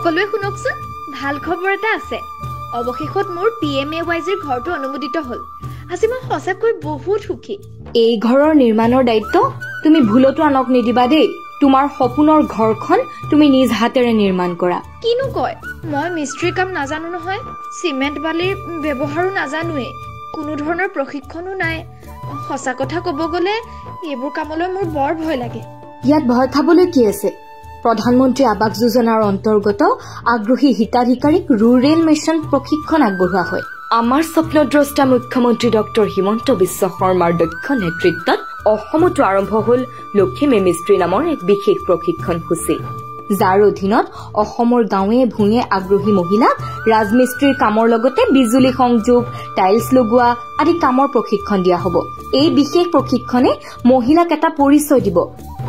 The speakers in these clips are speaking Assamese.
সকলোৱে শুনকচোন, ভাল খবৰ এটা আছে। অৱশেষত মোৰ PMAYGৰ ঘৰটো অনুমোদিত হ'ল। আজি মই সঁচাকৈ বহুত সুখী। এই ঘৰৰ নিৰ্মাণৰ দায়িত্ব তুমি ভুলতো আনক নিদিবা দেই। তোমাৰ সপোনৰ ঘৰখন তুমি নিজ হাতেৰে নিৰ্মাণ কৰা। কিনো কয়, মই মিস্ত্ৰীৰ কাম নাজানো নহয়। চিমেণ্ট বালিৰ ব্যৱহাৰো নাজানোৱেই। কোনো ধৰণৰ প্ৰশিক্ষণো নাই। সঁচা কথা ক'ব গ'লে এইবোৰ কামলৈ মোৰ বৰ ভয় লাগে। ইয়াত ভয় খাবলৈ কি আছে? প্ৰধানমন্ত্ৰী আৱাস যোজনাৰ অন্তৰ্গত আগ্ৰহী হিতাধিকাৰীক ৰুৰেল মিছন প্ৰশিক্ষণ আগবঢ়োৱা হয়। আমাৰ স্বপ্নদ্ৰষ্টা মুখ্যমন্ত্ৰী ডক্টৰ হিমন্ত বিশ্ব শৰ্মাৰ দক্ষ নেতৃত্বত অসমতো আৰম্ভ হ'ল লক্ষী মিস্ত্ৰী নামৰ এক বিশেষ প্ৰশিক্ষণ সূচী, যাৰ অধীনত অসমৰ গাঁৱে ভূঞে আগ্ৰহী মহিলাক ৰাজমিস্ত্ৰীৰ কামৰ লগতে বিজুলী সংযোগ, টাইলছ লগোৱা আদি কামৰ প্ৰশিক্ষণ দিয়া হ'ব। এই বিশেষ প্ৰশিক্ষণে মহিলাক এটা পৰিচয় দিব।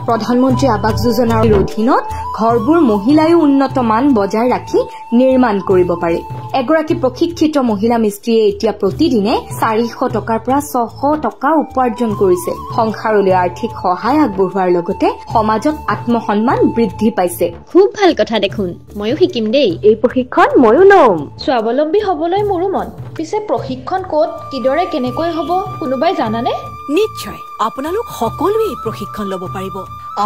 প্ৰধানমন্ত্ৰী আৱাস যোজনাৰ অধীনত ঘৰবোৰ মহিলায়ো উন্নত মান বজাই ৰাখি নিৰ্মাণ কৰিব পাৰে। এগৰাকী প্ৰশিক্ষিত মহিলা মিস্ত্ৰীয়ে এতিয়া প্ৰতিদিনে 400 টকাৰ পৰা 600 টকা উপাৰ্জন কৰিছে। সংসাৰলৈ আৰ্থিক সহায় আগবঢ়োৱাৰ লগতে সমাজত আত্মসন্মান বৃদ্ধি পাইছে। খুব ভাল কথা দেখোন, ময়ো শিকিম দেই। এই প্ৰশিক্ষণ ময়ো ল'ম। স্বাৱলম্বী হ'বলৈ মোৰো মন। পিছে প্ৰশিক্ষণ ক'ত, কিদৰে, কেনেকৈ হ'ব কোনোবাই জানানে? নিশ্চয়, আপোনালোক সকলোৱে এই প্ৰশিক্ষণ ল'ব পাৰিব।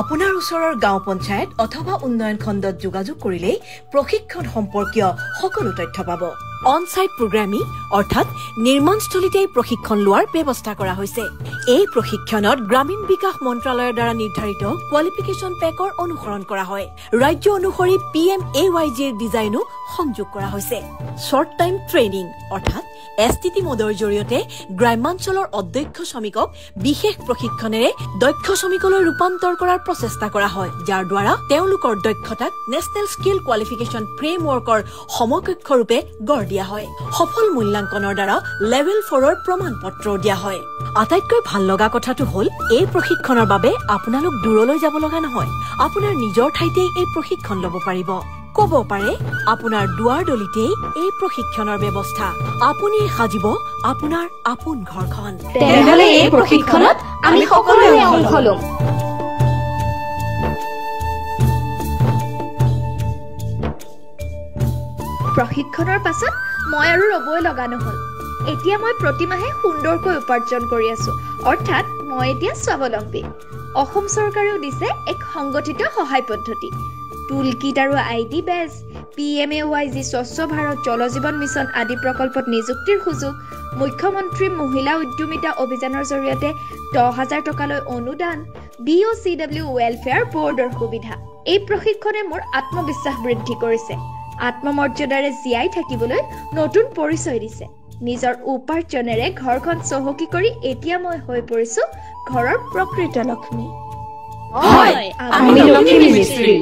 আপোনাৰ ওচৰৰ গাঁও পঞ্চায়ত অথবা উন্নয়ন খণ্ডত যোগাযোগ কৰিলেই প্ৰশিক্ষণ সম্পৰ্কীয় সকলো তথ্য পাব। অন সাইট প্ৰগ্ৰামিং অৰ্থাৎ নিৰ্মাণস্থলীতে প্ৰশিক্ষণ লোৱাৰ ব্যৱস্থা কৰা হৈছে। এই প্ৰশিক্ষণত গ্ৰামীণ বিকাশ মন্ত্ৰালয়ৰ দ্বাৰা নিৰ্ধাৰিত কোৱালিফিকেশ্যন পেকৰ অনুসৰণ কৰা হয়। ৰাজ্য অনুসৰি PMAYGৰ ডিজাইনো সংযোগ কৰা হৈছে। শ্বৰ্ট টাইম ট্ৰেইনিং অৰ্থাৎ STT মডৰ জৰিয়তে গ্ৰাম্যাঞ্চলৰ অদক্ষ শ্ৰমিকক বিশেষ প্ৰশিক্ষণেৰে দক্ষ শ্ৰমিকলৈ ৰূপান্তৰ কৰাৰ প্ৰচেষ্টা কৰা হয়, যাৰ দ্বাৰা তেওঁলোকৰ দক্ষতাক নেশ্যনেল স্কিল কোৱালিফিকেশ্যন ফ্ৰেমৱৰ্কৰ সমকক্ষ ৰূপে গঢ় দিয়া হয়। সফল মূল্যাংকনৰ দ্বাৰা লেভেল 4ৰ প্ৰমাণ পত্ৰ দিয়া হয়। আটাইতকৈ ভাল লগা কথাটো হ'ল এই প্ৰশিক্ষণৰ বাবে আপোনালোক দূৰলৈ যাব লগা নহয়। আপোনাৰ নিজৰ ঠাইতেই এই প্ৰশিক্ষণ ল'ব পাৰিব। ক'ব পাৰে আপোনাৰ দুৱাৰ দলিতেই এই প্ৰশিক্ষণৰ ব্যৱস্থা। আপুনি সাজিব আপোনাৰ আপোন ঘৰখন। তেনেহ'লে এই প্ৰশিক্ষণত আমি সকলোৱে অংশ ল'ম। প্ৰশিক্ষণৰ পাছত মই আৰু ৰ'বই লগা নহ'ল। এতিয়া মই প্ৰতিমাহে সুন্দৰকৈ উপাৰ্জন কৰি আছো, অৰ্থাৎ মই এতিয়া স্বাৱলম্বী। অসম চৰকাৰেও দিছে এক সংগঠিত সহায় পদ্ধতি, টুল কিট আৰু ID বেজ, PMAYG স্বচ্ছ ভাৰত, জল জীৱন মিছন আদি প্ৰকল্পত নিযুক্তিৰ সুযোগ, মুখ্যমন্ত্ৰী মহিলা উদ্যমিতা অভিযানৰ জৰিয়তে 10,000 টকালৈ অনুদান, BOCW ৱেলফেয়াৰ বৰ্ডৰ সুবিধা। এই প্ৰশিক্ষণে মোৰ আত্মবিশ্বাস বৃদ্ধি কৰিছে, আত্মমৰ্যাদাৰে জীয়াই থাকিবলৈ নতুন পৰিচয় দিছে। নিজৰ উপাৰ্জনেৰে ঘৰখন চহকী কৰি এতিয়া মই হৈ পৰিছো ঘৰৰ প্ৰকৃত লক্ষ্মী। হয়, আমি লক্ষ্মী মিস্ত্ৰী।